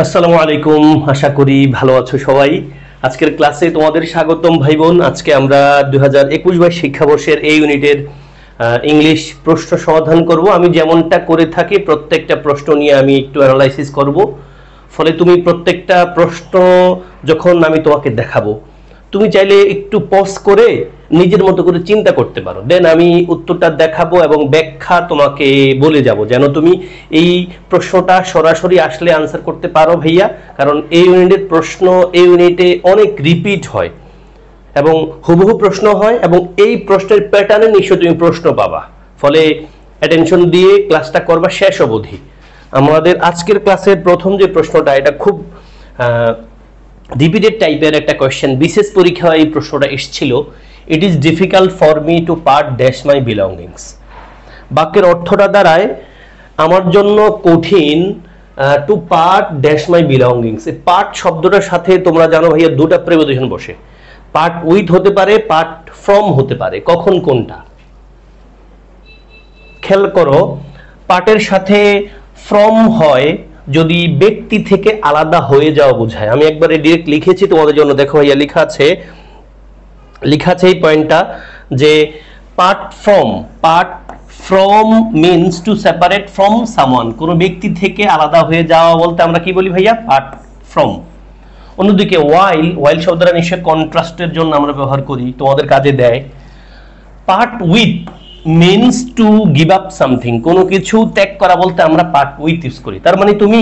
আসসালামু আলাইকুম, আশা করি ভালো আছো সবাই। আজকের ক্লাসে তোমাদের স্বাগতম ভাই বোন। আজকে আমরা 2021-22 শিক্ষাবর্ষের এই ইউনিটের ইংলিশ প্রশ্ন সমাধান করব। আমি যেমনটা করে থাকি প্রত্যেকটা প্রশ্ন নিয়ে আমি একটু অ্যানালাইসিস করব, ফলে তুমি প্রত্যেকটা প্রশ্ন যখন আমি তোমাকে দেখাবো তুমি চাইলে একটু পজ করে নিজের মতো করে চিন্তা করতে পারো, দেন আমি উত্তরটা দেখাবো এবং ব্যাখ্যা তোমাকে বলে যাব, যেন তুমি এই প্রশ্নটা সরাসরি আসলে আনসার করতে পারো ভাইয়া। কারণ এই ইউনিটের প্রশ্ন এই ইউনিটে অনেক রিপিট হয় এবং হুবহু প্রশ্ন হয়, এবং এই প্রশ্নের প্যাটার্নে নিশ্চয় তুমি প্রশ্ন পাবা, ফলে অ্যাটেনশন দিয়ে ক্লাসটা করবা শেষ অবধি। আমাদের আজকের ক্লাসের প্রথম যে প্রশ্নটা, এটা খুব রিপিটেড টাইপের একটা কোয়েশ্চেন, বিশেষ পরীক্ষায় এই প্রশ্নটা এসেছিল। It is difficult for me to part dash my belongings. বাক্যের অর্থটা দাঁড়ায় আমার জন্য কঠিন to part dash my belongings. এই পার্ট শব্দটার সাথে তোমরা জানো ভাইয়া দুটা প্রিপোজিশন বসে, পার্ট উইথ হতে পারে, পার্ট ফ্রম হতে পারে। কখন কোনটা খেয়াল করো, পার্টের সাথে ফ্রম হয় যদি ব্যক্তি থেকে আলাদা হয়ে যাওয়া বোঝায়। আমি একবারে ডিরেক্ট লিখেছি তোমাদের জন্য, দেখো ভাইয়া লেখা আছে এই পয়েন্টটা যে part from means to separate from someone. কোনো ব্যক্তি থেকে আলাদা হয়ে যাওয়া বলতে আমরা কি বলি ভাইয়া? Part from. অন্যদিকে ওয়াইল শব্দটা নিশ্চয় কন্ট্রাস্টের জন্য আমরা ব্যবহার করি, তোমাদের কাজে দেয়। Part with means to give up something, কোনো কিছু ত্যাগ করা বলতে আমরা পার্ট উইথ ইউজ করি। তার মানে তুমি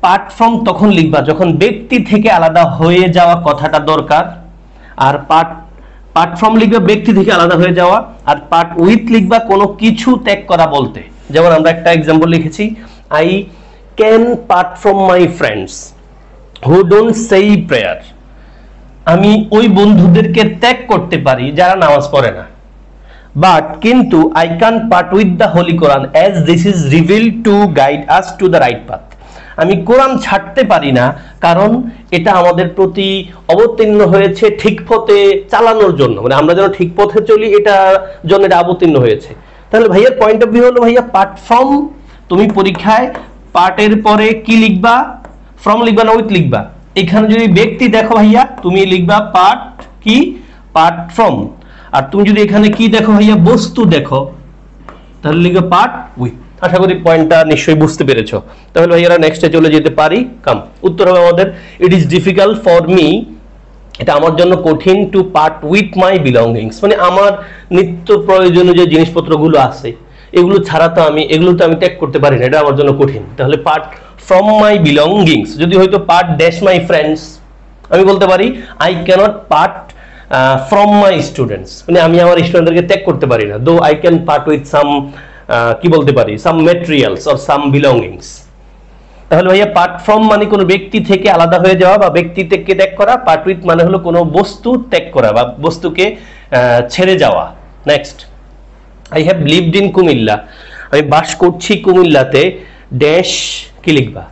পার্ট ফ্রম তখন লিখবা যখন ব্যক্তি থেকে আলাদা হয়ে যাওয়া কথাটা দরকার, আর পার্ট ফ্রম লিখবা ব্যক্তি থেকে আলাদা হয়ে যাওয়া, আর পার্ট উইথ লিখবা কোনো কিছু ত্যাগ করা বলতে। যেমন আমরা একটা এক্সাম্পল লিখেছি, I can part from my friends who don't সেই প্রেয়ার। আমি ওই বন্ধুদেরকে ত্যাগ করতে পারি যারা নামাজ পড়ে না। বাট কিন্তু I can part with the Holi Quran as this is revealed to guide us to the right path. আমি কোরআন ছাড়তে পারি না কারণ এটা আমাদের প্রতি অবতীর্ণ হয়েছে ঠিক পথে চালানোর জন্য, মানে আমরা যেন ঠিক পথে চলি এটা জন্য এটা অবতীর্ণ হয়েছে। তাহলে ভাইয়ার পয়েন্ট অফ ভিউ হলো ভাইয়া পার্ট ফ্রম, তুমি পরীক্ষায় পার্টের পরে কি লিখবা? ফ্রম লিখবা না উইথ লিখবা? এখানে যদি ব্যক্তি দেখো ভাইয়া তুমি লিখবা পার্ট ফ্রম, আর তুমি যদি এখানে কি দেখো ভাইয়া বস্তু দেখো তাহলে লিখবে পার্ট উইথ। আশা করি পয়েন্টটা নিশ্চয়ই বুঝতে পেরেছো। তাহলে ভাইয়ারা নেক্সটে চলে যেতে পারি। কাম উত্তর হবে আমাদের it is difficult for me, এটা আমার জন্য কঠিন, to part with my belongings, মানে আমার নিত্য প্রয়োজনীয় যে জিনিসপত্রগুলো আছে এগুলো ছাড়া তো আমি ত্যাগ করতে পারি না, এটা আমার জন্য কঠিন। তাহলে পার্ট ফ্রম মাই বিলঙ্গিংস। যদি হয়তো পার্ট ড্যাশ মাই ফ্রেন্ডস, আমি বলতে পারি I can't part from my students, মানে আমি আমার স্টুডেন্টদেরকে ত্যাগ করতে পারি না। Though I can part with some কি বলতে পারি, some materials or some belongings. তাহলে ভাইয়া পার্ট ফ্রম মানে কোনো ব্যক্তি থেকে আলাদা হয়ে যাওয়া বা ব্যক্তি থেকে ত্যাগ করা, পার্ট উইথ মানে হলো কোনো বস্তু ত্যাগ করা বা বস্তুকে ছেড়ে যাওয়া। Next, I have lived in Comilla, আমি বাস করছি কুমিল্লাতে, ড্যাশ কি লিখবা?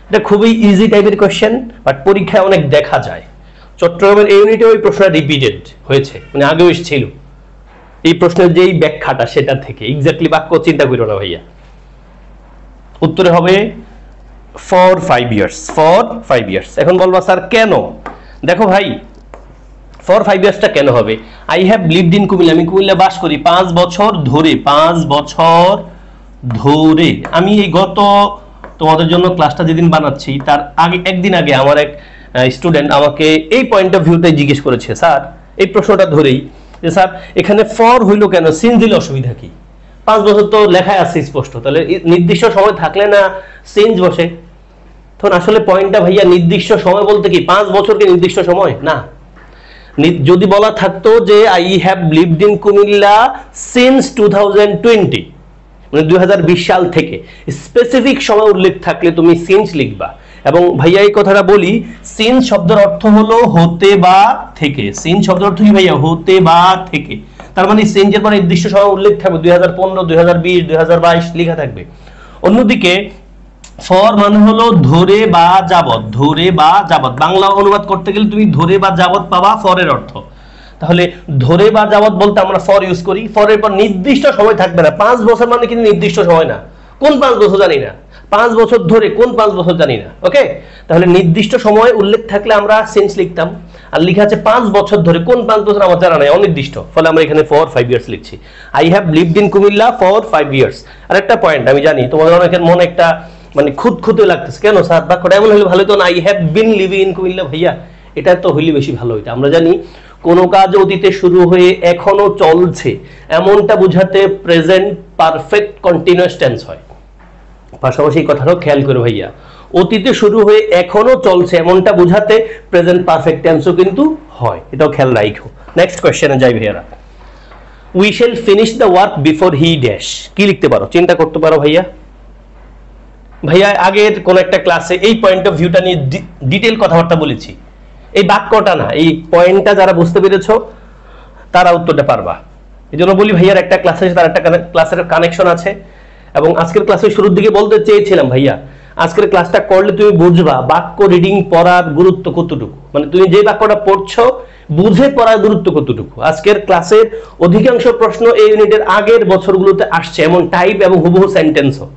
এটা খুবই ইজি টাইপের কোয়েশ্চেন, বাট পরীক্ষায় অনেক দেখা যায়। চট্টগ্রামের এই ইউনিটে ওই প্রশ্নটা রিপিটেড হয়েছে, মানে আগেও এসেছিল এই প্রশ্নের যেই ব্যাখ্যাটা সেটা থেকে। এক্স্যাক্টলি বাক্য চিন্তা করো না ভাইয়া। উত্তরে হবে ফর 5 ইয়ার্স। এখন বলবা স্যার কেন? দেখো ভাই, ফর 5 ইয়ার্সটা কেন হবে? I have lived in Comilla, আমি কুমিল্লা বাস করি 5 বছর ধরে। আমি এই গত তোমাদের জন্য ক্লাসটা যেদিন বানাচ্ছি তার আগে একদিন আগে আমার এক স্টুডেন্ট আমাকে এই পয়েন্ট অফ ভিউতে জিজ্ঞেস করেছে, স্যার এই প্রশ্নটা ধরেই যে স্যার এখানে ফর হইলো কেন, সিন্স দিলে অসুবিধা কি? 5 বছর তো লেখায় আছে স্পষ্ট, তাহলে নির্দিষ্ট সময় থাকলে না সিন্স বসে। তখন আসলে পয়েন্টটা ভাইয়া নির্দিষ্ট সময় বলতে কি 5 বছরকে নির্দিষ্ট সময় না। যদি বলা থাকতো যে I have lived in Comilla since 2020, মানে 2020 সাল থেকে, স্পেসিফিক সময় উল্লেখ থাকলে তুমি সিন্স লিখবা। এবং ভাইয়া এই কথাটা বলি, সিন্স শব্দের অর্থ হলো হতে বা থেকে। সিন্স শব্দের অর্থ কি ভাইয়া? হতে বা থেকে। তার মানে সিন্সের পরে নির্দিষ্ট সময় উল্লেখ থাকবে, 2015, 2020, 2022 লেখা থাকবে। অন্যদিকে ফর মানে হলো ধরে বা যাবত। বাংলা অনুবাদ করতে গেলে তুমি ধরে বা যাবত পাবা ফরের অর্থ। তাহলে ধরে বা যাবত বলতে আমরা ফর ইউজ করি। ফরের পর নির্দিষ্ট সময় থাকবে না। 5 বছর মানে কিন্তু নির্দিষ্ট সময় না, কোন 5 বছর জানি না। 5 বছর ধরে, কোন 5 বছর জানি না। ওকে, তাহলে নির্দিষ্ট সময় উল্লেখ থাকলে আমরা সিন্স লিখতাম, আর লেখা আছে 5 বছর ধরে, কোন 5 বছর আমার জানা নাই, অনির্দিষ্ট, ফলে আমরা এখানে ফর 5 ইয়ার্স লিখছি। I have lived in Comilla for 5 years. আর একটা পয়েন্ট আমি জানি তোমাদের অনেকের মনে একটা মানে খুঁতখুঁতে লাগতেছে, কেন স্যার বাক্যটা এমন হলে ভালো হতো না, I have been living in Comilla. ভাইয়া এটা তো হইলে বেশি ভালো হইতো। আমরা জানি কোনো কাজ অতীতে শুরু হয়ে এখনো চলছে এমনটা বোঝাতে প্রেজেন্ট পারফেক্ট কন্টিনিউয়াস টেন্স হয়। পাশাপাশি এই কথাটাও খেয়াল করে ভাইয়া, অতীতে শুরু হয়ে এখনো চলছে এমনটা বোঝাতে প্রেজেন্ট পারফেক্ট টেন্সও কিন্তু হয়, এটাও খেয়াল রাখো। নেক্সট কোশ্চেনে যাই ভাইয়ারা। We shall finish the work before he dash, কি লিখতে পারো, চিন্তা করতে পারো ভাইয়া। ভাইয়া আগের কোন একটা ক্লাসে এই পয়েন্ট অফ ভিউটা নিয়ে ডিটেইল কথাবার্তা বলেছি, এই বাক্যটা না, এই পয়েন্টটা যারা বুঝতে পেরেছো তারা উত্তরটা পারবা। এই জন্য বলি ভাইয়ার একটা ক্লাসের সাথে একটা ক্লাসের কানেকশন আছে। এবং আজকের ক্লাসের শুরুর দিকে বলতে চেয়েছিলাম ভাইয়া, আজকের ক্লাসটা করলে তুমি বুঝবা বাক্য রিডিং পড়ার গুরুত্ব কতটুকু, মানে তুমি যে বাক্যটা পড়ছো বুঝে পড়ার গুরুত্ব কতটুকু। আজকের ক্লাসের অধিকাংশ প্রশ্ন এই ইউনিটের আগের বছরগুলোতে আসছে, এমন টাইপ এবং হুবহু সেন্টেন্সও।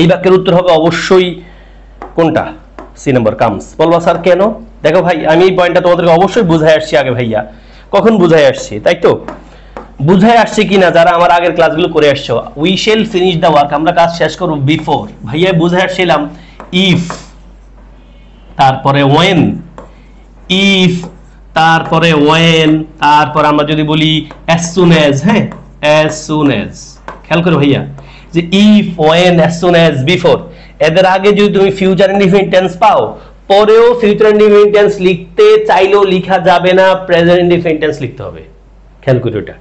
এই বাক্যের উত্তর হবে অবশ্যই কোনটা, সি নাম্বার কামস। বলবা স্যার কেন? দেখো ভাই, আমি এই পয়েন্টটা তোমাদেরকে অবশ্যই বুঝাই আসছি আগে ভাইয়া। কখন বুঝাই আসছি, তাই তো? বুঝাই আসছে কিনা যারা আমার আগের ক্লাসগুলো করে আসছো, we shall finish the work, আমরা কাজ শেষ করব বিফোর। ভাইয়া বুঝাই আসছিলাম ইফ, তারপরে ওয়েন, ইফ তারপরে ওয়েন, তারপর আমরা যদি বলি অ্যাজ সুন অ্যাজ, হ্যাঁ অ্যাজ সুন অ্যাজ। খেয়াল করো ভাইয়া যে if, when, as soon as, before, এদের আগে যদি তুমি ফিউচার ইনডিফিনিট টেন্স পাও, পরেও ফিউচার ইনডিফিনিট টেন্স লিখতে চাইলেও লেখা যাবে না, প্রেজেন্ট ইনডিফিনিট টেন্স লিখতে হবে। খেয়াল করো এটা।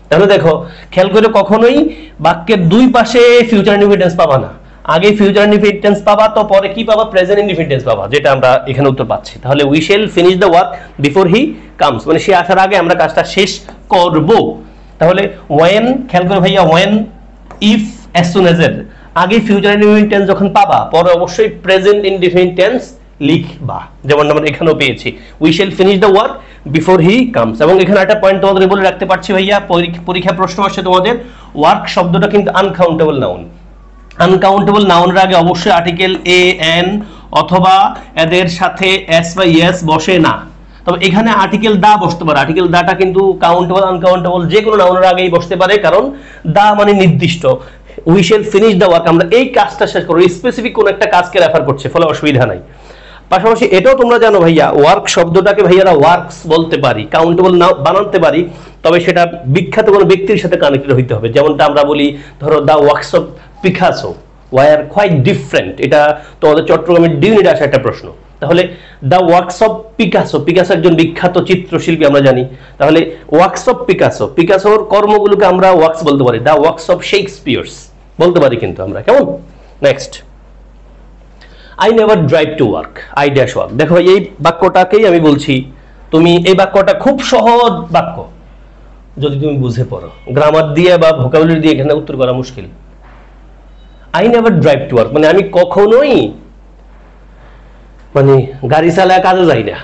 তাহলে দেখো, খেয়াল করে কখনোই বাক্যের দুই পাশে ফিউচার ইনডিফিনিট টেন্স পাবা না, আগে ফিউচার ইনডিফিনিট টেন্স পাবা, তো পরে কি পাবা, প্রেজেন্ট ইনডিফিনিট টেন্স পাবা, যেটা আমরা এখানে উত্তর পাচ্ছি। তাহলে we shall finish the work before he comes, মানে সে আসার আগে আমরা কাজটা শেষ করব। তাহলে ওয়েন, খেয়াল করে ভাইয়া, when, if, as soon as এর আগে ফিউচার ইনডিফিনিট টেন্স যখন পাবা, পরে অবশ্যই প্রেজেন্ট ইনডিফিনিট টেন্স লিখবা, যেমন আমরা এখানেও পেয়েছি we shall finish the work before he comes. এবং এখানে একটা পয়েন্ট তোমাদের বলে রাখতে পারছি ভাইয়া, পরীক্ষা প্রশ্ন আসছে তোমাদের, ওয়ার্ক শব্দটা কিন্তু আনকাউন্টেবল নাউন। আনকাউন্টেবল নাউনের আগে অবশ্যই আর্টিকেল এ, এন অথবা এদের সাথে এস বা ইয়েস বসে না, তবে এখানে আর্টিকেল দা বসতে পারে। আর্টিকেল দাটা কিন্তু কাউন্টেবল আনকাউন্টেবল যে কোনো নাউনের আগেই বসতে পারে, কারণ দা মানে নির্দিষ্ট। We shall finish the work, আমরা এই কাজটা শেষ করব, স্পেসিফিক কোন একটা কাজকে রেফার করছে, ফলে অসুবিধা নাই। পাশাপাশি এটাও তোমরা জানো ভাইয়া, ওয়ার্ক শব্দটাকে ভাইয়ারা ওয়ার্কস বলতে পারি, কাউন্টেবল না বানাতে পারি, তবে সেটা বিখ্যাত কোনো ব্যক্তির সাথে কানেক্টেড হইতে হবে। যেমনটা আমরা বলি ধরো the works of Picasso were quite different, এটা তোমাদের চট্টগ্রামের ডিউনিটে আসা একটা প্রশ্ন। তাহলে the works of Picasso, Picasso একজন বিখ্যাত চিত্রশিল্পী আমরা জানি, তাহলে ওয়ার্কস অফ পিকাসো, পিকাসোর কর্মগুলোকে আমরা ওয়ার্কস বলতে পারি, দ্য ওয়ার্কস অফ শেক্সপিয়ার্স বলতে পারি কিন্তু আমরা, কেমন? Next, I never drive to work, I dash work. দেখো এই বাক্যটাকেই আমি বলছি, তুমি এই বাক্যটা খুব সহজ বাক্য, যদি তুমি বুঝে পড়ো, গ্রামার দিয়ে বা ভোকাবুলারি দিয়ে এখানে উত্তর করা মুশকিল। I never drive to work মানে আমি কখনোই মানে গাড়ি চালায় কাজে যাই না,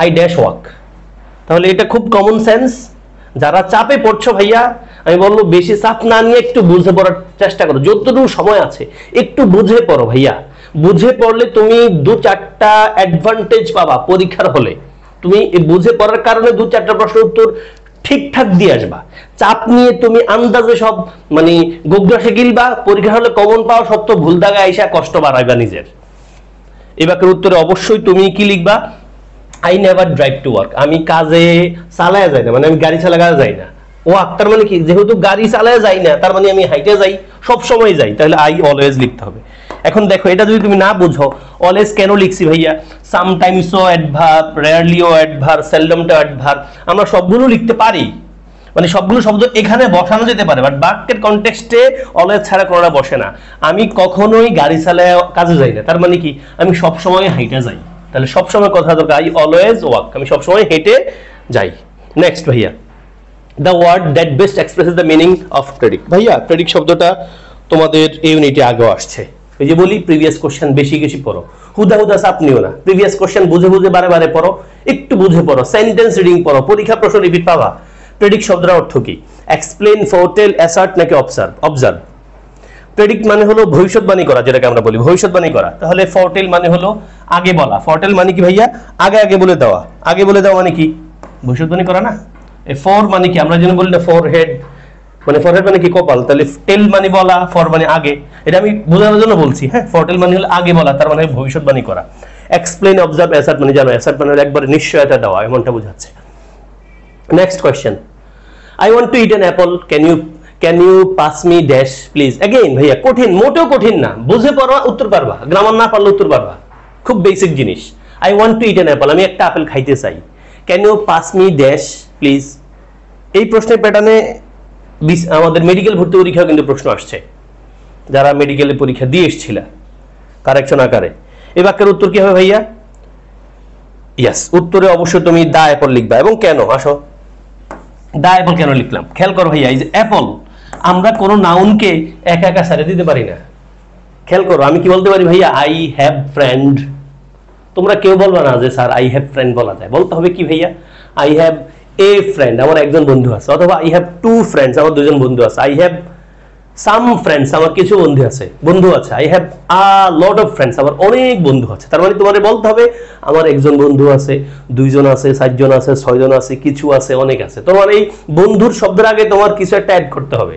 আই ড্যাশ ওয়ার্ক। তাহলে এটা খুব কমন সেন্স। যারা চাপে পড়ছো ভাইয়া, আমি বলবো বেশি চাপ না নিয়ে একটু বুঝে পড়ার চেষ্টা করো, যতটুকু সময় আছে একটু বুঝে পড়ো ভাইয়া। বুঝে পড়লে তুমি 2-4টা অ্যাডভান্টেজ পাবা পরীক্ষার হলে। তুমি বুঝে পড়ার কারণে 2-4টা প্রশ্নের উত্তর ঠিকঠাক দিয়ে আসবা। চাপ নিয়ে তুমি আন্দাজে সব মানে গোগ্রাসে গিলবা, পরীক্ষা হলে কমন পাওয়া সত্ত্বেও ভুল দাগে আইসা কষ্ট বাড়াইবা নিজের। এই বাক্যের উত্তরে অবশ্যই তুমি কি লিখবা, I never drive to work, আমি কাজে চালায় যাই না, মানে আমি গাড়ি চালা যাই না। ওয়ার্ক তার মানে কি, যেহেতু গাড়ি চালায় যাই না তার মানে আমি হাইটে যাই, সব সময় যাই, তাহলে আই অলওয়েজ লিখতে হবে। এখন দেখো এটা যদি তুমি না বুঝো, অলওয়েজ কেন লিখছি ভাইয়া, সামটাইমসও অ্যাডভার্ব, রেয়ারলিও অ্যাডভার্ব, সেলডমটা অ্যাডভার্ব, আমরা সবগুলো লিখতে পারি, মানে সবগুলো শব্দ এখানে বসানো যেতে পারে, বাট বাক্যের কনটেক্সটে অলওয়েজ ছাড়া কোনোটা বসে না। আমি কখনোই গাড়ি চালায় কাজে যাই না, তার মানে কি আমি সব সময় হাইটে যাই, তাহলে সব সময় কথা দরকার আই অলওয়েজ ওয়াক, আমি সব সময় হেঁটে যাই। নেক্সট ভাইয়া, the word that best expresses the meaning of predict. ভাইয়া প্রেডিক্ট শব্দটা তোমাদের এই ইউনিটে আগেও আসছে, এই যে বলি প্রিভিয়াস কোশ্চেন বেশি বেশি পড়ো, হুদা হুদা চাপ নিও না, প্রিভিয়াস কোশ্চেন বুঝে বুঝে বারে বারে পড়ো, একটু বুঝে পড়ো, সেন্টেন্স রিডিং পড়ো, পরীক্ষা প্রশ্ন রিপিট পাবা। প্রেডিক্ট শব্দের অর্থ কি? এক্সপ্লেইন, ফোরটেল, অ্যাসার্ট নাকি অবজার্ভ? অবজার্ভ। প্রেডিক্ট মানে হলো ভবিষ্যৎবাণী করা, যেটাকে আমরা বলি ভবিষ্যৎবাণী করা। তাহলে ফরটেল মানে হলো আগে বলা। ফরটেল মানে কি ভাইয়া? আগে আগে বলে দেওয়া। আগে বলে দেওয়া মানে কি? ভবিষ্যৎবাণী করা না। এই ফর মানে কি? আমরা যেন বলি না ফরহেড, মানে ফরহেড মানে কি? কপাল। তাহলে টেল মানে বলা, ফর মানে আগে। এটা আমি বোঝানোর জন্য বলছি। হ্যাঁ, ফরটেল মানে হলো আগে বলা, তার মানে ভবিষ্যৎবাণী করা। এক্সপ্লেইন, অবজার্ভ, অ্যাসার্ট মানে জানো, অ্যাসার্ট মানে একবারে নিশ্চয়তা দেওয়া, এমনটা বোঝাচ্ছে। Next question, I want to eat an apple, can you pass me dash please. Again ভাইয়া কঠিন, মোটেও কঠিন না, বুঝে পড়বা উত্তর পারবা, গ্রামার না পারলে উত্তর পারবা, খুব বেসিক জিনিস। I want to eat an apple, আমি একটা আপেল খাইতে চাই। Can you pass me dash please. এই প্রশ্নের প্যাটার্নে আমাদের মেডিকেল ভর্তি পরীক্ষাও কিন্তু প্রশ্ন আসছে, যারা মেডিকেলে পরীক্ষা দিয়ে এসেছিল কারেকশন আকারে। এই বাক্যের উত্তর কি হবে ভাইয়া? ইয়েস, উত্তরে অবশ্যই তুমি দা অ্যাপল লিখবা। এবং কেন? আসো, দা অ্যাপল কেন লিখলাম খেয়াল করো ভাইয়া। এই যে অ্যাপল, আমরা কোনো নাউনকে একা একা সারে দিতে পারি না। খেয়াল করো, আমি কি বলতে পারি ভাইয়া? I have friend. তোমরা কেউ বলবা না যে স্যার আই হ্যাভ ফ্রেন্ড বলা যায়। বলতে হবে কি ভাইয়া? আই হ্যাভ এ ফ্রেন্ড, আমার একজন বন্ধু আছে। অথবা আই হ্যাভ টু ফ্রেন্ডস, আমার দুজন বন্ধু আছে। আই হ্যাভ সাম ফ্রেন্ডস, আমার কিছু বন্ধু আছে। I have a lot of friends, আমার অনেক বন্ধু আছে। তার মানে তোমার বলতে হবে আমার একজন বন্ধু আছে, দুইজন আছে, চারজন আছে, ছয়জন আছে, কিছু আছে, অনেক আছে। তোমার এই বন্ধুর শব্দের আগে তোমার কিছু একটা অ্যাড করতে হবে।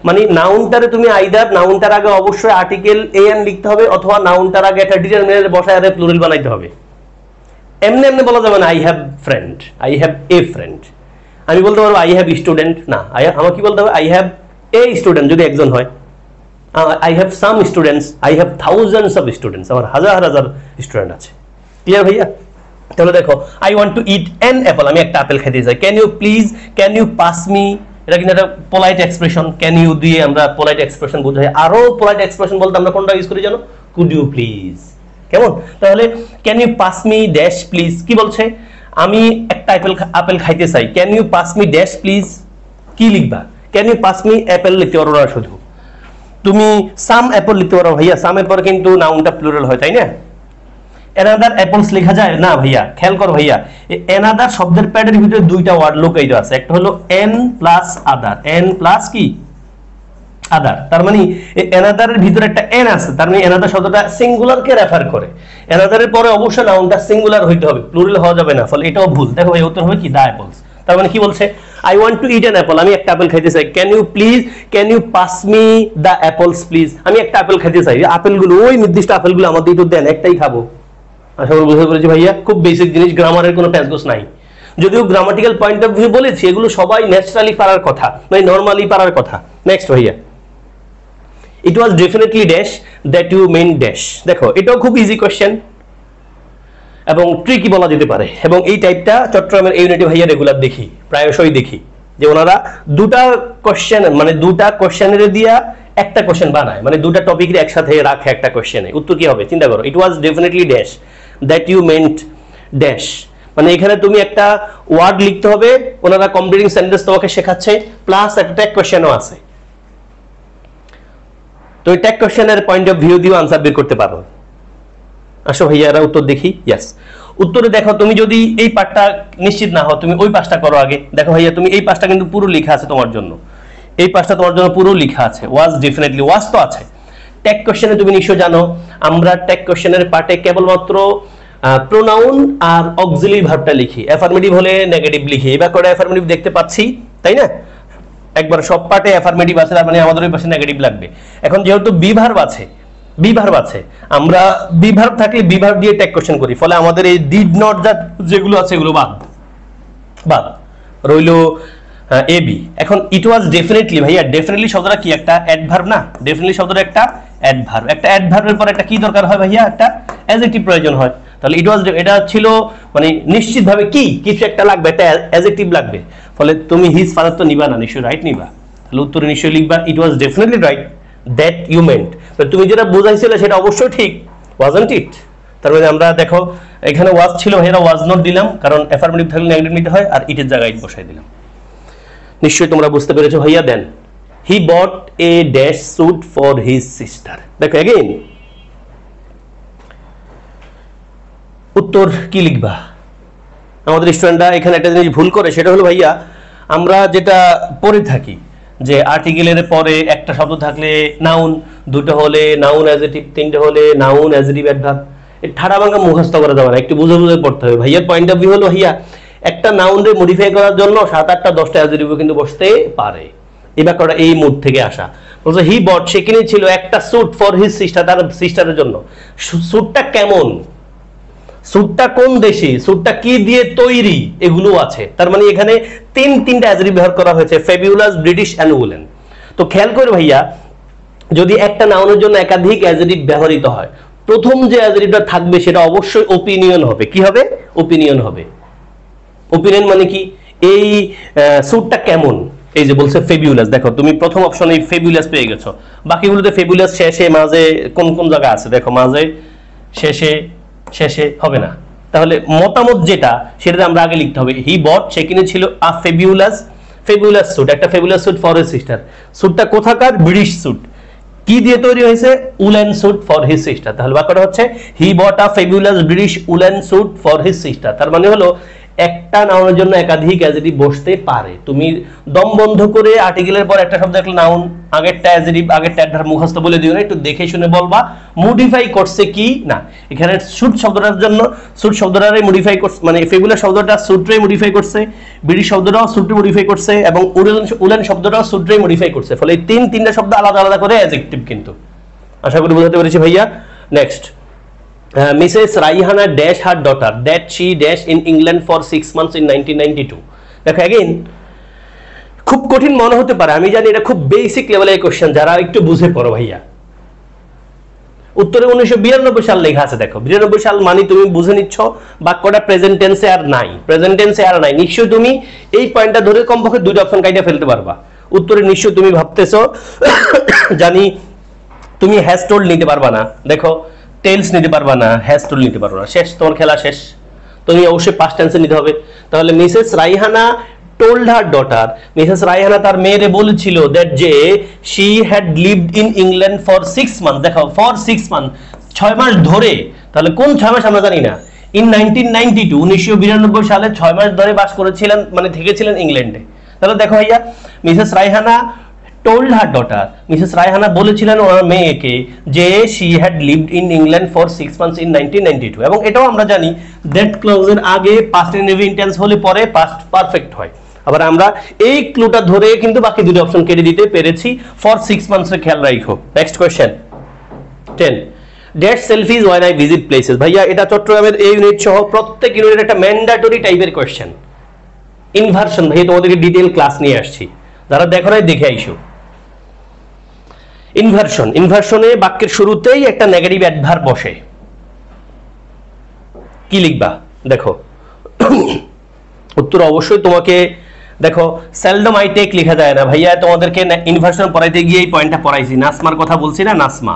মানে নাউনটারে তুমি আইদার নাউনটার আগে অবশ্যই আর্টিকেল এ এন লিখতে হবে, অথবা নাউনটার আগে একটা ডিটারমিনেন্ট বসায় আরে প্লুরাল বানাইতে হবে। এমনি এমনি বলা যাবে না I have friend, I have a friend. আমি বলতে পারবো আই হ্যাভ স্টুডেন্ট, না, আমার কি বলতে হবে? আই হ্যাভ এ স্টুডেন্ট যদি একজন হয়। I have some students, I have thousands of students, আমার হাজার হাজার স্টুডেন্ট আছে। ক্লিয়ার ভাইয়া? তাহলে দেখো, I want to eat an apple, আমি একটা আপেল খেতে চাই। Can you please, can you pass me, এটা কিন্তু একটা পোলাইট এক্সপ্রেশন। ক্যান ইউ দিয়ে আমরা পোলাইট এক্সপ্রেশন বোঝাই। আরো পোলাইট এক্সপ্রেশন বলতে আমরা কোনটা ইউজ করি জানো? Could you please. কেমন? তাহলে can you pass me dash please, কি বলছে? আমি একটা আপেল খাইতে চাই। Can you pass me dash please, কি লিখবা? Can you pass me apple লিখতে পারো না শুধু, তুমি সাম অ্যাপল লিখতে পারো ভাইয়া। সাম এর পরে কিন্তু নাউনটা প্লুরাল হয়, তাই না? অ্যানাদার অ্যাপলস লেখা যায় না ভাইয়া। খেয়াল করো ভাইয়া, অ্যানাদার শব্দের প্যাডের ভিতরে দুইটা ওয়ার্ড লুকায়িত আছে। একটা হলো এন প্লাস আদার, এন প্লাস কি আদার। তার মানে অ্যানাদারের ভিতরে একটা এন আছে, তার মানে অ্যানাদার শব্দটা সিঙ্গুলারকে রেফার করে। অ্যানাদারের পরে অবশ্যই নাউনটা সিঙ্গুলার হইতে হবে, প্লুরাল হওয়া যাবে না। ফলে এটাও ভুল। দেখো ভাই, উত্তর হবে কি? The apples. তার মানে কি বলছে? I want to eat an apple, আমি একটা আপেল খাইতে চাই। Can you please, can you pass me the apples please, আমি একটা আপেল খাইতে চাই। আপেলগুলো, ওই নির্দিষ্ট আপেলগুলো আমাদের একটু দেন, একটাই খাবো। আশা করি বুঝতে পেরেছি ভাইয়া। খুব বেসিক জিনিস, গ্রামারের কোনো প্যাচগোছ নাই। যদিও গ্রামাটিক্যাল পয়েন্ট অফ ভিউ বলেছি, এগুলো সবাই ন্যাচারালি পারার কথা, মানে নরমালি পারার কথা। নেক্সট ভাইয়া, it was definitely dash that you meant dash. দেখো, এটাও খুব ইজি কোয়েশ্চেন এবং ট্রিকি বলা যেতে পারে। এবং এই টাইপটা চট্টগ্রামের ইউনিটি ভাইয়া রেগুলার দেখি, প্রায়শই দেখি যে ওনারা দুটা কোয়েশ্চেন, মানে দুটা কোয়েশ্চেনের দিয়া একটা কোয়েশ্চেন বানায়, মানে দুটা টপিকের একসাথে রাখে একটা কোয়েশ্চেনে। উত্তর কি হবে? চিন্তা করো, it was definitely dash that you meant dash. মানে এখানে তুমি একটা ওয়ার্ড লিখতে হবে, ওনারা কমপ্লিটিং সেন্টেন্স তোমাকে শেখাচ্ছে, প্লাস একটা ট্যাগ কোয়েশ্চেনও আছে। তো এই ট্যাগ কোয়েশ্চেনের পয়েন্ট অফ ভিউ দিয়ে আনসার বের করতে পারো। আসো ভাইয়ারা উত্তর দেখি। ইয়েস, উত্তরে দেখো, তুমি যদি এই পার্টটা নিশ্চিত না হও, তুমি ওই পাশটা করো আগে। দেখো ভাইয়া, তুমি এই পাশটা কিন্তু পুরো লেখা আছে তোমার জন্য, এই পাশটা তোমার জন্য পুরো লেখা আছে। ওয়াজ ডেফিনেটলি, ওয়াজ তো আছে। ট্যাগ কোশ্চেনে তুমি নিশ্চয় জানো, আমরা ট্যাগ কোশ্চেনের পার্টে কেবলমাত্র প্রোনাউন আর অক্সিলারি ভার্বটা লিখি। অ্যাফার্মেটিভ হলে নেগেটিভ লিখি। এবার করে অ্যাফার্মেটিভ দেখতে পাচ্ছি, তাই না? একবার সব পার্টে অ্যাফার্মেটিভ আছে, তার মানে আমাদের ওই পাশে নেগেটিভ লাগবে। এখন যেহেতু বি ভার্ব আছে, আমরা বি ভার্ব থাকলে বি ভার্ব দিয়ে ট্যাগ কোশ্চেন করি। ফলে আমাদের এই ডিড নট যেগুলো আছে এগুলো বাদ রইলো এ বি। এখন ইট ওয়াজ ডেফিনেটলি, ভাইয়া ডেফিনেটলি শব্দটা কি? একটা অ্যাডভার্ব না? ডেফিনেটলি শব্দটা একটা অ্যাডভার্ব। একটা অ্যাডভার্বের পর একটা কি দরকার হয় ভাইয়া? একটা অ্যাডজেক্টিভ প্রয়োজন হয়। তাহলে ইট ওয়াজ, এটা ছিল মানে নিশ্চিতভাবে কি কিছু একটা লাগবে, একটা অ্যাডজেক্টিভ লাগবে। ফলে তুমি হিজ ফাদার তো নিবা না, নিশ্চয়ই রাইট নিবা। তাহলে উত্তরে নিশ্চয়ই লিখবা it was definitely right that you meant. তুমি যেটা বোঝাইছিলে সেটা অবশ্যই ঠিক, ওয়াজন্ট ইট? তার মানে আমরা দেখো, এখানে ওয়াজ ছিল, এরা ওয়াজ নট দিলাম, কারণ অ্যাফার্মেটিভ থাকলে নেগেটিভ নিতে হয়, আর ইটের জায়গায় ইট বসাই দিলাম। নিশ্চয়ই তোমরা বুঝতে পেরেছো ভাইয়া। Then he bought a dash suit for his sister. দেখো এগেইন, উত্তর কি লিখবা? আমাদের স্টুডেন্টরা এখানে একটা জিনিস ভুল করে, সেটা হলো ভাইয়া, আমরা যেটা পড়ে থাকি যে আর্টিকেলের পরে একটা শব্দ থাকলে নাউন, দুটো হলে নাউন অ্যাডজেক্টিভ, তিনটে হলে নাউন অ্যাডজেক্টিভ অ্যাডভার্ব। ঠাড়া ভাঙা মুখস্থ করা যাবে না, একটু বুঝে বুঝে পড়তে হবে। ভাইয়ার পয়েন্ট অফ ভিউ হলো ভাইয়া একটা নাউনকে মডিফাই করার জন্য 7, 8টা 10টা অ্যাডজেক্টিভ কিন্তু বসতে পারে। এই ব্যাপারটা এই মুড থেকে আসা। বলছে হি বট, সে কিনেছিল একটা স্যুট ফর হিজ সিস্টার, তার সিস্টারের জন্য। স্যুটটা কেমন, স্যুটটা কোন দেশি, স্যুটটা কি দিয়ে তৈরি, এগুলো আছে। তার মানে এখানে তিনটা অ্যাডজেক্টিভ ব্যবহার করা হয়েছে, ফ্যাবুলাস, ব্রিটিশ এন্ড উলেন। তো খেয়াল করে ভাইয়া, যদি একটা নাউনের জন্য একাধিক অ্যাডজেক্টিভ ব্যবহৃত হয়, প্রথম যে অ্যাডজেক্টিভটা থাকবে সেটা অবশ্যই ওপিনিয়ন হবে। কি হবে? ওপিনিয়ন হবে। ওপিনিয়ন মানে কি? এই স্যুটটা কেমন, এই যে বলছে ফেবিউলাস, দেখো তুমি প্রথম অপশনে ফেবিউলাস পেয়ে গেছো, বাকিগুলোতে ফেবিউলাস শেষে, মাঝে, কোন কোন জায়গা আছে দেখো, মাঝে, শেষে, শেষে হবে না। তাহলে মতামত যেটা, সেটা আমরা আগে লিখতে হবে। হি বট, সে কিনেছিল আ ফেবিউলাস স্যুট, একটা fabulous suit for his sister. স্যুটটা কোথাকার? British suit. কি দিয়ে তৈরি হয়েছে? Woollen suit for his sister. তাহলে বাক্যটা হচ্ছে he bought a fabulous British woollen suit for his sister. তার মানে হলো একটা নাউনের জন্য একাধিক অ্যাডজেক্টিভ বসতে পারে। তুমি দম বন্ধ করে আর্টিকেলের পর একটা শব্দ একটা নাউন, আগেরটা অ্যাডজেক্টিভ, আগেরটা অ্যাডভার্ব মুখস্থ বলে দিও না, একটু দেখে শুনে বলবা মডিফাই করছে কি না। এখানে স্যুট শব্দটার জন্য স্যুট শব্দটারে মডিফাই করছে, মানে ফেবুলাস শব্দটা স্যুটরে মডিফাই করছে, ব্রিটিশ শব্দটাও স্যুটরে মডিফাই করছে, এবং উলেন শব্দটাও স্যুটরে মডিফাই করছে। ফলে এই তিনটা শব্দ আলাদা আলাদা করে অ্যাডজেক্টিভ কিন্তু। আশা করি বোঝাতে পেরেছি ভাইয়া। Next, Mrs. Raihana dash her daughter that she dash in England for 6 months in 1992. দেখো अगेन খুব কঠিন মনে হতে পারে, আমি জানি এটা খুব বেসিক লেভেলের কোশ্চেন, যারা একটু বুঝে পড়ো ভাইয়া। উত্তরে 1992 সাল লেখা আছে। দেখো 92 সাল মানে তুমি বুঝে নিচ্ছ বাক্যটা প্রেজেন্ট টেন্সে আর নাই, প্রেজেন্ট টেন্সে আর নাই। নিশ্চয়ই তুমি এই পয়েন্টটা ধরে কমপক্ষে দুইটা অপশন কাইটা ফেলতে পারবা। উত্তরে নিশ্চয়ই তুমি ভাবতেছো জানি তুমি হ্যাজ টোল্ড নিতে পারবা না, দেখো টেলস নিতে পারবা না, হ্যাজ টোল্ড নিতে পারবা না, শেষ, তোমার খেলা শেষ। তুমি অবশ্যই পাস্ট টেন্সে নিতে হবে। তাহলে Mrs Raihana told her daughter, Mrs Raihana তার মেয়েরে বলেছিল that যে she had lived in England for 6 months। দেখো for 6 months, 6 মাস ধরে। তাহলে কোন 6 মাস আমরা জানি না। in 1992, 1992 সালে 6 মাস ধরে বাস করেছিলেন, মানে থেকেছিলেন ইংল্যান্ডে। তাহলে দেখো ভাইয়া, Mrs Raihana told her daughter, Mrs Raihana বলেছিলেন ওনার মেয়েকে যে she had lived in England for 6 months in 1992। এবং এটাও আমরা জানি that ক্লজের আগে past indefinite tense হলে পরে past perfect হয়। আবার আমরা এই ক্লুটা ধরে কিন্তু বাকি দুটো অপশন কেটে দিতে পেরেছি। for 6 months এর খেয়াল রাখো। Next question 10, that selfies when I visit places। ভাইয়া এটা চট্টগ্রামের এই ইউনিট সহ প্রত্যেক ইউনিটের একটা ম্যান্ডেটরি টাইপের কোশ্চেন। ইনভার্সন ভাই তোমাদেরকে ডিটেইল ক্লাস নিয়ে আসছি, যারা দেখো নাই দেখে আইসো। ইনভার্সন, ইনভার্সনে বাক্যের শুরুতেই একটা নেগেটিভ অ্যাডভার্ব বসে। কি লিখবা দেখো, উত্তর অবশ্যই তোমাকে দেখো সেলডম আই টেক লেখা যায় না ভাইয়া, তোমাদেরকে ইনভার্সন পড়াইতে গিয়ে এই পয়েন্টটা পড়াইছি, নাসমার কথা বলছি না, নাসমা।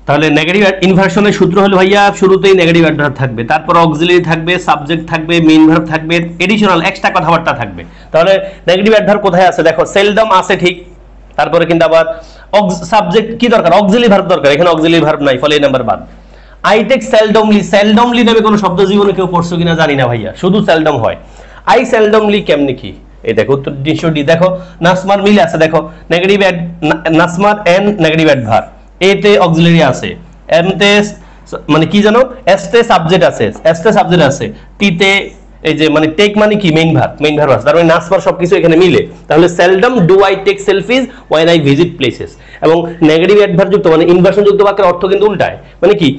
তাহলে নেগেটিভ ইনভার্সনের সূত্র হলো ভাইয়া শুরুতেই নেগেটিভ অ্যাডভার্ব থাকবে, তারপর অক্সিলারি থাকবে, সাবজেক্ট থাকবে, মেইন ভার্ব থাকবে, এডিশনাল এক্সট্রা কথাবার্তা থাকবে। তাহলে নেগেটিভ অ্যাডভার্ব কোথায় আছে দেখো, সেলডম আছে ঠিক, তারপরে কিন্তু আবার সাবজেক্ট কি দরকার, অক্সিলারি ভার্ব দরকার, এখানে অক্সিলারি ভার্ব নাই, ফলে এই নাম্বার বাদ। আই টেক সেলডমলি, সেলডমলি নামে কোনো শব্দ জীবনে কেউ পড়ছো কিনা জানি না ভাইয়া, শুধু সেলডম হয়। আই সেলডমলি কেমনে কি, এই দেখো উত্তর ডি। দেখো নাসমার মিল আছে, দেখো নেগেটিভ নাসমার এন্ড নেগেটিভ অ্যাডভার্ব, এতে অক্সিলারি আছে, এমতে মানে কি জানো, এসতে সাবজেক্ট আছে, এসতে সাবজেক্ট আছে, টিতে এই যে মানে টেক মানে কি মেইন ভার্ব আছে, তার মানে নাসমার সবকিছু এখানে মিলে। তাহলে seldom do I take selfies when I visit places। এবং নেগেটিভ অ্যাডভার্ব যুক্ত মানে ইনভার্সন যুক্ত বাক্যের অর্থ কিন্তু উল্টায়, মানে কি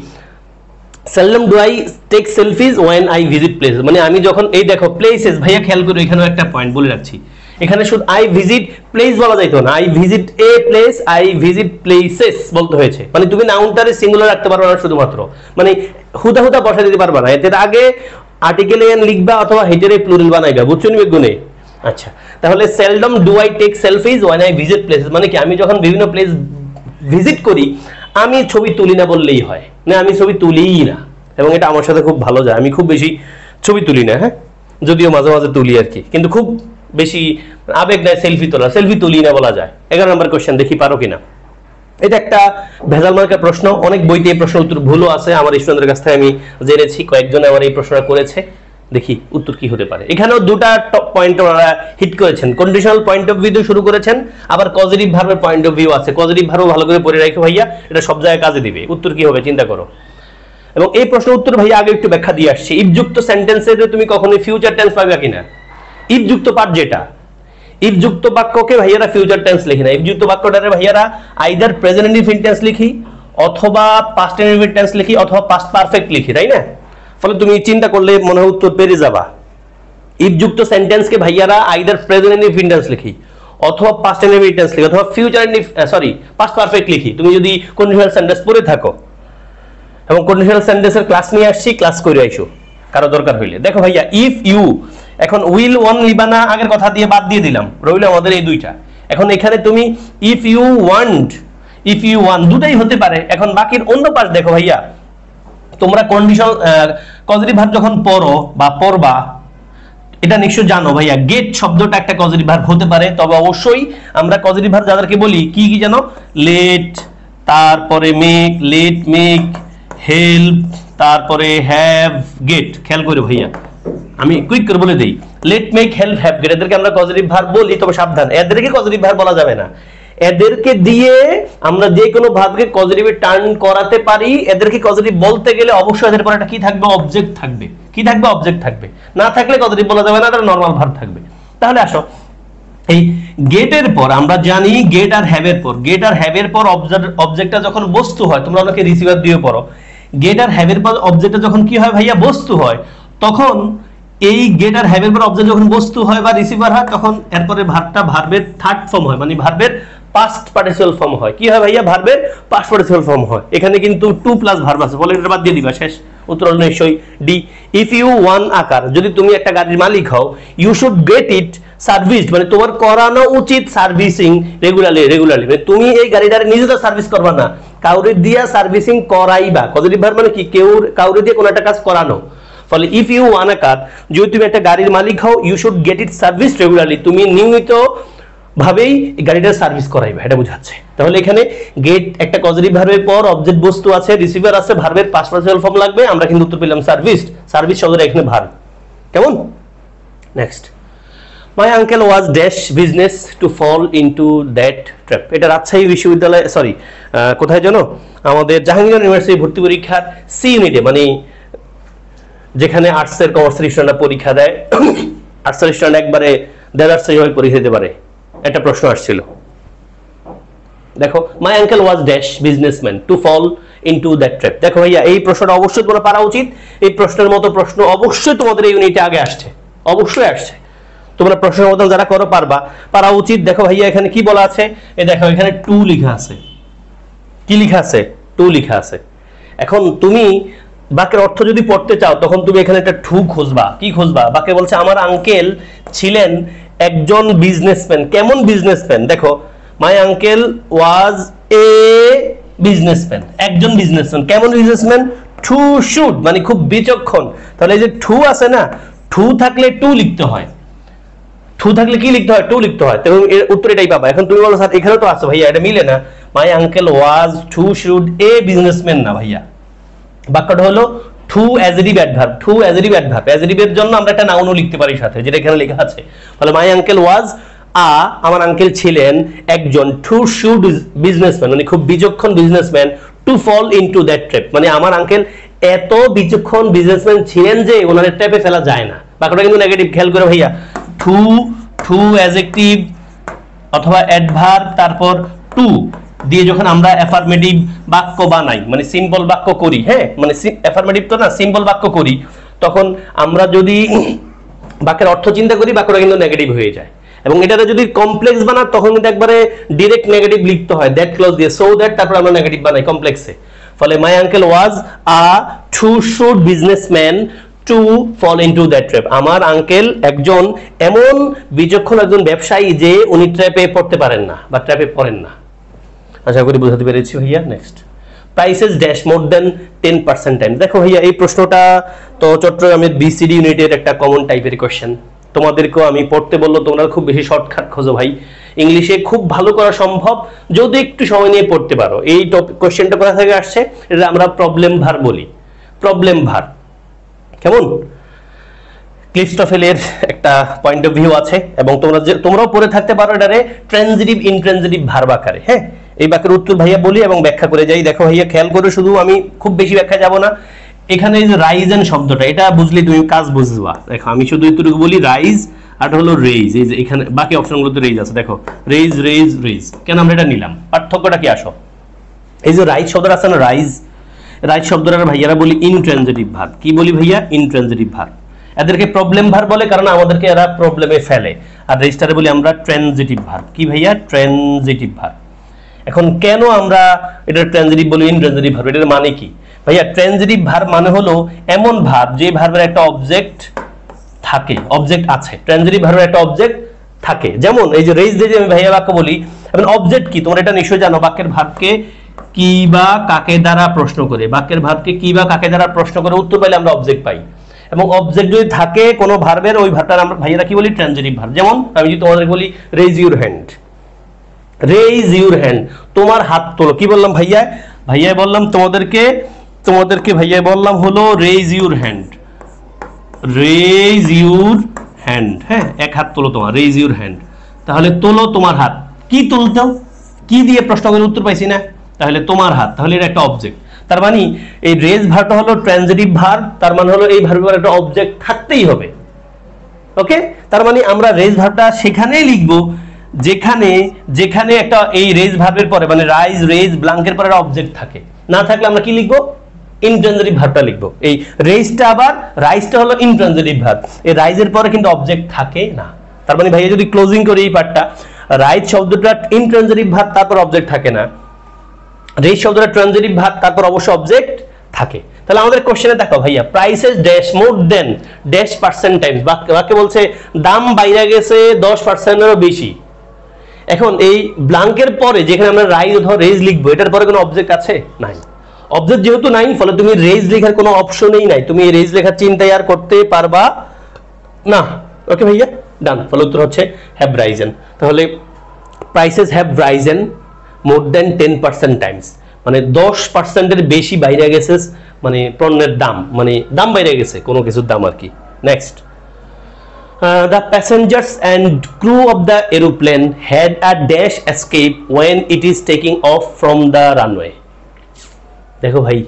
seldom do I take selfies when I visit places, মানে আমি যখন, এই দেখো প্লেসেস ভাইয়া খেয়াল করো, এখানেও একটা পয়েন্ট বলে রাখছি, এখানে শুধু আই ভিজিট প্লেস বলা যাইতো না, I visit a place, I visit places বলতে হয়েছে। মানে তুমি নাউনটারে সিঙ্গুলার রাখতে পারবে না শুধুমাত্র, মানে হুদা বসা দিতে পারবে না, এর আগে আর্টিকেল এন লিখবা অথবা হেডারে প্লুরাল বানাইবা, বুঝছো নি বেগুনে? আচ্ছা, তাহলে seldom do I take selfies when I visit places, মানে কি আমি যখন বিভিন্ন প্লেস ভিজিট করি আমি ছবি তুলি না বললেই হয়, না আমি ছবি তুলিই না, এবং এটা আমার সাথে খুব ভালো যায়, আমি খুব বেশি ছবি তুলি না, হ্যাঁ যদিও মাঝে মাঝে তুলি আর কি, কিন্তু খুব বেশি আবেগ নাই সেলফি তোলা, সেলফি তুলি না বলা যায়। 11 নম্বর কোশ্চেন, দেখি পারো কিনা। এটা একটা ভেজাল মার্কা প্রশ্ন, অনেক বইতে এই প্রশ্ন উত্তর ভুলও আছে, আমার স্টুডেন্টদের কাছ থেকে আমি জেনেছি, কয়েকজন আমার এই প্রশ্নটা করেছে, দেখি উত্তর কি হতে পারে। এখানেও দুটা পয়েন্ট ওরা হিট করেছেন, কন্ডিশনাল পয়েন্ট অফ ভিউ দিয়ে শুরু করেছেন, আবার পজিটিভ ভার্বের পয়েন্ট অফ ভিউ আছে। পজিটিভ ভার্ব ভালো করে পড়ে রাখো ভাইয়া, এটা সব জায়গায় কাজে দিবে। উত্তর কি হবে চিন্তা করো। এবং এই প্রশ্নের উত্তর ভাইয়া আগে একটু ব্যাখ্যা দিয়ে আসছি। ইফ যুক্ত সেন্টেন্সে তুমি কখনোই ফিউচার টেন্স পাবে কিনা, ইফ যুক্ত পার্ট যেটা, ইফ যুক্ত বাক্যকে ভাইয়ারা ফিউচার টেন্স লিখি না, ইফ যুক্ত বাক্যটারে ভাইয়ারা আইদার প্রেজেন্ট ইনডিফিনিট টেন্স লিখি, অথবা পাস্ট ইনডিফিনিট টেন্স লিখি, অথবা পাস্ট পারফেক্ট লিখি, তাই না? ফলে তুমি চিন্তা করলে মনে হয় উত্তর পেরে যাবা। ইফ যুক্ত সেন্টেন্সকে ভাইয়ারা আইদার প্রেজেন্ট ইনডিফিনিট টেন্স লিখি, অথবা পাস্ট ইনডিফিনিট টেন্স লিখি, অথবা ফিউচার পাস্ট পারফেক্ট লিখি, তুমি যদি কন্ডিশনাল সেন্টেন্স পড়ে থাকো। এবং কন্ডিশনাল সেন্টেন্সের ক্লাস নিয়ে আসছি, ক্লাস করে আইসো কারো দরকার হইলে। দেখো ভাইয়া, ইফ ইউ, এখন উইল ওয়ান লিবানা আগের কথা দিয়ে বাদ দিয়ে দিলাম, রইল আমাদের এই দুইটা। এখন এখানে তুমি if you want, if you want দুটাই হতে পারে। এখন বাকির অন্য পাশ দেখো ভাইয়া, তোমরা কন্ডিশনাল কজেটিভ ভার্ব যখন পড়ো বা পড়বা, এটা নিশ্চয় জানো ভাইয়া, গেট শব্দটা একটা কজেটিভ ভার্ব হতে পারে। তবে অবশ্যই আমরা কজেটিভ ভার্ব যাদেরকে বলি কি কি জানো, লেট, তারপরে মেক, লেট মেক, হেল্প, তারপরে হ্যাভ, গেট। খেয়াল করে ভাইয়া, আমি কুইক করে বলে দেই, let make, help, have, get, এদেরকে আমরা পজিটিভ ভার্ব বলি। তবে সাবধান, এদেরকে পজিটিভ ভার্ব বলা যাবে না। এদেরকে দিয়ে আমরা যে কোনো ভার্বকে পজিটিভে টার্ন করাতে পারি। এদেরকে পজিটিভ বলতে গেলে অবশ্যই এদের পরে একটা কি থাকবে, অবজেক্ট থাকবে। কি থাকবে, অবজেক্ট থাকবে। না থাকলে পজিটিভ বলা যাবে না, এটা নরমাল ভার্ব থাকবে। তাহলে আসো, এই গেটের পর আমরা জানি গেট আর হ্যাভ এর পর, গেট আর হ্যাভ এর পর অবজেক্টটা যখন বস্তু হয়, তোমরা অনেকে রিসিভার দিয়ে পড়ো, গেট আর হ্যাভ এর পর অবজেক্টটা যখন কি হয় ভাইয়া, বস্তু হয়, তখন এই গেট আর হ্যাভ এর পর অবজেক্ট যখন বস্তু হয় বা রিসিভার হয়, তখন এরপরে ভার্বটা ভার্বের থার্ড ফর্ম হয়, মানে ভার্বের পাস্ট পার্টিসিপাল ফর্ম হয়। কি হয় ভাইয়া, ভার্বের পাস্ট পার্টিসিপাল ফর্ম হয়। এখানে কিন্তু টু প্লাস ভার্ব আছে, বলে এটা বাদ দিয়ে দিবা, শেষ। উত্তর হলো নিশ্চয়ই ডি। ইফ ইউ ওয়ান আকার, যদি তুমি একটা গাড়ির মালিক হও, you should get it serviced, মানে তোমার করানো উচিত সার্ভিসিং রেগুলারলি। মানে তুমি এই গাড়িটারে নিজে তো সার্ভিস করবা না, কাউরে দিয়া সার্ভিসিং করাইবা। পজিটিভ ভার্ব মানে কি, কাউরে দিয়ে কোনো একটা কাজ করানো। ফলে if you want a car, যদি তুমি একটা গাড়ির মালিক হও, you should get it service regularly, তুমি নিয়মিত ভাবেই গাড়িটার সার্ভিস করাইবে, এটা বোঝাচ্ছে। তাহলে এখানে গেট একটা পজিটিভ ভার্বের পর অবজেক্ট বস্তু আছে, রিসিভার আছে, ভার্বের পাস্ট পার্টিসিপাল ফর্ম লাগবে। আমরা কিন্তু উত্তর পেলাম সার্ভিসড। সার্ভিস শব্দটা এখানে ভার্ব। কেমন? Next, my uncle was dash business to fall into that trap. এটা রাজশাহী বিশ্ববিদ্যালয়, সরি কোথায় জানো, আমাদের জাহাঙ্গীর ইউনিভার্সিটি ভর্তি পরীক্ষার সি ইউনিটে, মানে যেখানে আর্টসের কমার্সের স্টুডেন্টরা পরীক্ষা দেয়, আর্টসের স্টুডেন্ট একবারে দেড়ার্সের হয়ে পরীক্ষা দিতে পারে, একটা প্রশ্ন আসছিল। দেখো, my uncle was dash businessman to fall into that trap. দেখো ভাইয়া, এই প্রশ্নটা অবশ্যই তোমার পারা উচিত। এই প্রশ্নের মতো প্রশ্ন অবশ্যই তোমাদের এই ইউনিটে আগে আসছে, অবশ্যই আসছে। তোমরা প্রশ্নের মতো যারা করো পারা উচিত। দেখো ভাইয়া, এখানে কি বলা আছে, এই দেখো এখানে টু লেখা আছে। কি লেখা আছে, টু লেখা আছে। এখন তুমি বাক্যের অর্থ যদি পড়তে চাও, তখন তুমি এখানে একটা টু খুঁজবা। কি খুঁজবা? বাক্যে বলছে আমার আঙ্কেল ছিলেন একজন বিজনেসম্যান। কেমন বিজনেসম্যান? দেখো, my uncle was a businessman, একজন বিজনেসম্যান। কেমন বিজনেসম্যান? টু শুড, মানে খুব বিচক্ষণ। তাহলে এই যে টু আছে না, টু থাকলে টু লিখতে হয়। টু থাকলে কি লিখতে হয়? টু লিখতে হয়। এবং এর উত্তর এটাই পাবা। এখন তুমি বলো স্যার এখানে তো আছে ভাইয়া, এটা মিলে না। My uncle was too shrewd a businessman না ভাইয়া, বাক্যটা হলো too adjective adverb. Too adjective adverb, অ্যাজেটিভের জন্য আমরা একটা নাউনও লিখতে পারি সাথে, যেটা এখানে লেখা আছে। ফলে মাই আঙ্কেল ওয়াজ আমার আঙ্কেল ছিলেন একজন টু শুড বিজনেসম্যান, মানে খুব বিচক্ষণ businessman, to fall into that trap, মানে আমার আঙ্কেল এত বিচক্ষণ বিজনেসম্যান ছিলেন যে ওনার ট্র্যাপে ফেলা যায় না। বাক্যটা কিন্তু নেগেটিভ, খেয়াল করে ভাইয়া। টু অ্যাডজেক্টিভ অথবা অ্যাডভার্ব, তারপর টু দিয়ে যখন আমরা অ্যাফার্মেটিভ বাক্য বানাই, মানে সিম্পল বাক্য করি, হ্যাঁ, মানে অ্যাফার্মেটিভ তো না, সিম্পল বাক্য করি, তখন আমরা যদি বাক্যের অর্থ চিন্তা করি, বাক্যটা কিন্তু নেগেটিভ হয়ে যায়। এবং এটাতে যদি কমপ্লেক্স বানাই, তখন কিন্তু একবারে ডিরেক্ট নেগেটিভ লিখতে হয়, দ্যাট ক্লজ দিয়ে, সো দ্যাট, তারপর আমরা নেগেটিভ বানাই কমপ্লেক্সে। ফলে my uncle was a to should businessman to fall into that trap. আমার আঙ্কেল একজন এমন বিচক্ষণ একজন ব্যবসায়ী যে উনি ট্র্যাপে পড়তে পারেন না বা ট্র্যাপে পড়েন না। আশা করি বোঝাতে পেরেছি ভাইয়া। Next, prices dash more than 10% time. দেখো ভাইয়া, এই প্রশ্নটা তো চট্টগ্রামের বিসিডি ইউনিটের একটা কমন টাইপের কোশ্চেন। তোমাদেরকেও আমি পড়তে বললো, তোমরা খুব বেশি শর্টকাট খোঁজো ভাই। ইংলিশে খুব ভালো করা সম্ভব যদি একটু সময় নিয়ে পড়তে পারো। এই কোশ্চেনটা কোথা থেকে আসছে? এটা আমরা প্রবলেম ভার বলি, প্রবলেম ভার। কেমন? ক্লিস্টোফেলের একটা পয়েন্ট অফ ভিউ আছে এবং তোমরাও পড়ে থাকতে পারো এটারে ট্রানজিটিভ ইনট্রানজিটিভ ভার্ব আকারে। হ্যাঁ, এই বাক্যের উত্তর ভাইয়া বলি এবং ব্যাখ্যা করে যাই। দেখো ভাইয়া খেয়াল করে, শুধু আমি খুব বেশি ব্যাখ্যা যাব না। এখানে এই যে রাইজ এন্ড শব্দটা, এটা বুঝলে তুমি কাজ বুঝবা। দেখো আমি শুধু এতটুকু বলি, রাইজ আর হলো রেইজ। এই যে এখানে বাকি অপশনগুলোতে রেইজ আছে, দেখো রেইজ রেইজ রেইজ। কেন আমরা এটা নিলাম, পার্থক্যটা কি? আসো, এই যে রাইজ শব্দটা আছে না, রাইজ, রাইজ শব্দটা ভাইয়ারা বলি ইনট্রানজিটিভ ভার্ব। কি বলি ভাইয়া? Intransitive verb. এদেরকে প্রবলেম ভার্ব বলে কারণ আমাদেরকে এরা প্রবলেমে ফেলে। আর রেজিস্টারে বলি আমরা ট্রানজিটিভ ভার্ব। কি ভাইয়া? Transitive verb. এখন কেন আমরা এটা ট্রানজিটিভ বলি, ইনট্রানজিটিভ ভার্ব, এটার মানে কি ভাইয়া? ট্রানজিটিভ ভার্ব মানে হলো এমন ভার্ব যে ভার্বের একটা অবজেক্ট থাকে, অবজেক্ট আছে। ট্রানজিটিভ ভার্বের একটা অবজেক্ট থাকে। যেমন এই যে রেইজ দিয়ে আমি ভাইয়া বাক্য বলি, এখন অবজেক্ট কি তোমরা এটা নিশ্চয়ই জানো। বাক্যের ভার্বকে কি বা কাকে দ্বারা প্রশ্ন করে, বাক্যের ভার্বকে কি বা কাকে দ্বারা প্রশ্ন করে উত্তর পাইলে আমরা অবজেক্ট পাই। এবং অবজেক্ট যদি থাকে কোনো ভার্বের, ওই ভার্বটার আমরা ভাইয়ারা কি বলি? Transitive verb. যেমন আমি যদি তোমাদের বলি raise your hand, raise your hand, তোমার হাত তোলো। কি বললাম ভাইয়া? ভাইয়া বললাম তোমাদেরকে ভাইয়া বললাম হলো raise your hand, raise your hand. হ্যাঁ, এক হাত তোলো তোমার, রেইজ ইউর হ্যান্ড। তাহলে তোলো তোমার হাত, কি তুলতেও, কি দিয়ে প্রশ্ন করে উত্তর পাইছি না, তাহলে তোমার হাত, তাহলে এটা একটা অবজেক্ট। তার মানে এই রেজ ভার্বটা হলো ট্রানজিটিভ ভার্ব, তার মানে হলো এই ভার্বের একটা অবজেক্ট থাকতেই হবে। ওকে, তার মানে আমরা রেজ ভার্বটা সেখানেই লিখবো যেখানে যেখানে একটা এই রেজ ভার্বের পরে মানে রাইজ রেজ ব্ল্যাঙ্কের পরে একটা অবজেক্ট থাকে। না থাকলে আমরা কি লিখবো? ইনট্রানজিটিভ ভার্বটা লিখবো। এই রেজটা আবার, রাইজটা হলো ইনট্রানজিটিভ ভার্ব, এই রাইজের পরে কিন্তু অবজেক্ট থাকে না। তার মানে ভাইয়া যদি ক্লোজিং করি এই পার্টটা, রাইজ শব্দটা ইনট্রানজিটিভ ভার্ব, তারপর অবজেক্ট থাকে না। রেজ শব্দটা ট্রানজিটিভ ভার্ব, তারপর অবশ্য অবজেক্ট থাকে। তাহলে আমাদের কোশ্চেনে দেখো ভাইয়া, প্রাইসেস ড্যাশ মোর দেন ড্যাশ পার্সেন্ট টাইমস, বাক্যে বলছে দাম বাইরে গেছে 10%-এরও বেশি। এখন এই ব্ল্যাঙ্কের পরে যেখানে আমরা রাইজ অথবা রেজ লিখবো, এটার পরে কোনো অবজেক্ট আছে? নাই। অবজেক্ট যেহেতু নাই, ফলে তুমি রেজ লেখার কোনো অপশনই নাই, তুমি রেজ লেখার চিন্তাই আর করতে পারবা না। ওকে ভাইয়া, ডান। ফলে উত্তর হচ্ছে হ্যাভ রাইজেন। তাহলে prices have risen more than 10% times, মানে 10%-এর বেশি বাইরে গেছে, মানে পণ্যের দাম, মানে দাম বাইরে গেছে কোনো কিছুর দাম আর কি। Next, the passengers and crew of the aeroplane had a dash escape when it is taking off from the runway. দেখো ভাই,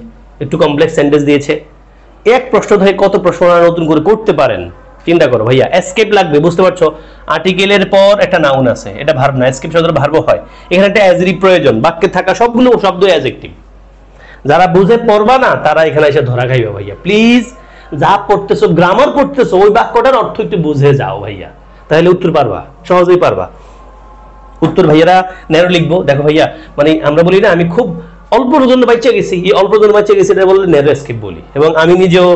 একটু কমপ্লেক্স সেন্টেন্স দিয়েছে। এক প্রশ্ন ধরে কত প্রশ্ন নতুন করে করতে পারেন, চিন্তা করো ভাইয়া। এসকেপ লাগবে, বুঝতে পারছো? আর্টিকেলের পর একটা নাউন আছে, এটা ভার্ব না। এসকেপ শব্দটা ভার্ব হয়। এখানে একটা অ্যাজরি প্রয়োজন, বাক্যে থাকা সবগুলো শব্দ অ্যাডজেক্টিভ। যারা বুঝে পড়বা না তারা এখানে এসে ধরা খাইবে ভাইয়া। প্লিজ যা পড়তেছো, গ্রামার পড়তেছো, ওই বাক্যটার অর্থ একটু বুঝে যাও ভাইয়া, তাহলে উত্তর পারবা, সহজেই পারবা। উত্তর ভাইয়ারা ন্যারো লিখবো। দেখো ভাইয়া, মানে আমরা বলি না আমি খুব অল্পর জন্য বাঁচে গেছি, এই অল্পর জন্য বাঁচে গেছি এটা বললে ন্যারো এসকেপ বলি। এবং আমি নিজেও,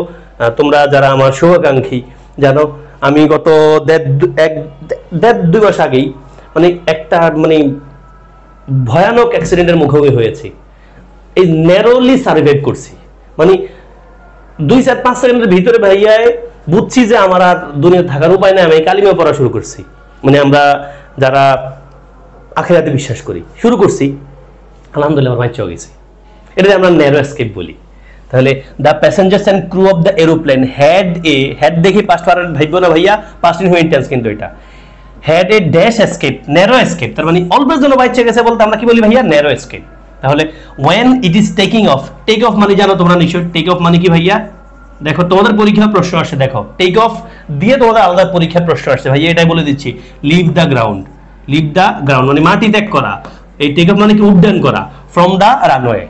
তোমরা যারা আমার শুভাকাঙ্ক্ষী জানো, আমি গত দেড় দুই মাস আগেই মানে একটা মানে ভয়ানক অ্যাক্সিডেন্টের মুখোমুখি হয়েছি। এই ন্যারোলি সার্ভাইভ করছি, মানে 2-4-5 সেকেন্ডের ভিতরে ভাইয়ায় বুঝছি যে আমার আর দুনিয়া থাকার উপায় নেই। আমি কালিমা পড়া শুরু করছি, মানে আমরা যারা আখিরাতে বিশ্বাস করি শুরু করছি। আলহামদুলিল্লাহ আমার বাঁচা গেছি, এটা আমরা ন্যারো এসকেপ বলি। তাহলে the passengers and crew of the aeroplane had দেখি পাস্ট পারফেক্ট ভাইবো না ভাইয়া, পাস্ট ইনফিনিট টেন্স কিন্তু এটা। Had a dash escape, narrow escape, তার মানে অল্পের জন্য বাঁচা গেছে বলতে আমরা কি বলি ভাইয়া? Narrow escape. তাহলে when it is taking off, take off মানে জানো তোমরা নিশ্চয়, টেক অফ মানে কি ভাইয়া? দেখো তোমাদের পরীক্ষার প্রশ্ন আসে, দেখো টেক অফ দিয়ে তোমাদের আলাদা পরীক্ষার প্রশ্ন আসছে ভাইয়া, এটাই বলে দিচ্ছি। Leave the ground, leave the ground মানে মাটি ত্যাগ করা। এই টেক অফ মানে কি? উড্ডয়ন করা। From the runway.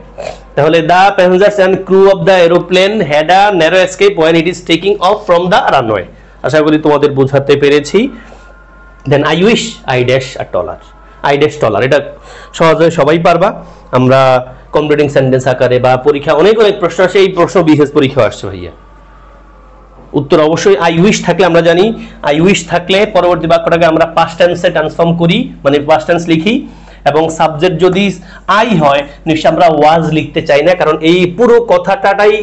তাহলে the passengers and crew of the aeroplane had a narrow escape when it is taking off from the runway. আশা করি তোমাদের বোঝাতে পেরেছি। Then I wish I dash a taller, I dash taller, এটা সহজে সবাই পারবা। আমরা কমপ্লিটিং সেন্টেন্স আকারে বা পরীক্ষা অনেক প্রশ্ন আসে, এই প্রশ্ন বিশেষ পরীক্ষা আসছে ভাইয়া। উত্তর অবশ্যই আই উইশ থাকলে আমরা জানি, আই উইশ থাকলে পরবর্তী বাক্যটাকে আমরা পাস্ট টেন্সে ট্রান্সফর্ম করি, মানে পাস্ট টেন্স লিখি। এবং সাবজেক্ট যদি আই হয় নিশ্চয় আমরা ওয়াজ লিখতে চাই না, কারণ এই পুরো কথাটাই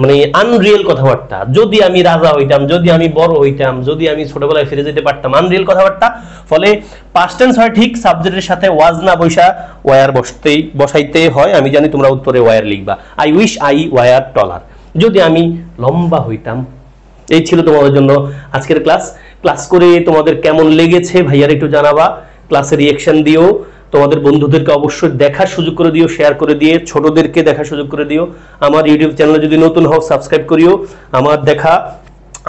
মানে আনরিয়েল কথাবার্তা। যদি আমি রাজা হইতাম, যদি আমি বড় হইতাম, যদি আমি ছোটবেলায় ফিরে যেতে পারতাম, আনরিয়েল কথাবার্তা। ফলে পাস্ট টেন্স হয় ঠিক, সাবজেক্টের সাথে ওয়াজ না বসা ওয়ার বসাইতে হয়। আমি জানি তোমরা উত্তরে ওয়ার লিখবা। আই উইশ আই ওয়ার টলার, যদি আমি লম্বা হইতাম, এই ছিল তোমাদের জন্য আজকের ক্লাস করে তোমাদের কেমন লেগেছে ভাইয়ার একটু জানাবা, ক্লাসে রিঅ্যাকশন দিও, তোমাদের বন্ধুদেরকে অবশ্যই দেখার সুযোগ করে দিও, শেয়ার করে দিয়ে ছোটদেরকে দেখার সুযোগ করে দিও। আমার ইউটিউব চ্যানেলে যদি নতুন হও সাবস্ক্রাইব করিও।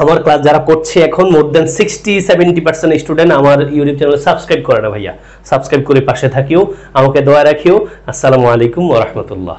আমার ক্লাস যারা করছে এখন মোর দেন 60-70% স্টুডেন্ট আমার ইউটিউব চ্যানেলে সাবস্ক্রাইব করে না ভাইয়া, সাবস্ক্রাইব করে পাশে থাকিও, আমাকে দোয়া রাখিও। আসসালামু আলাইকুম ওয়া রাহমাতুল্লাহ।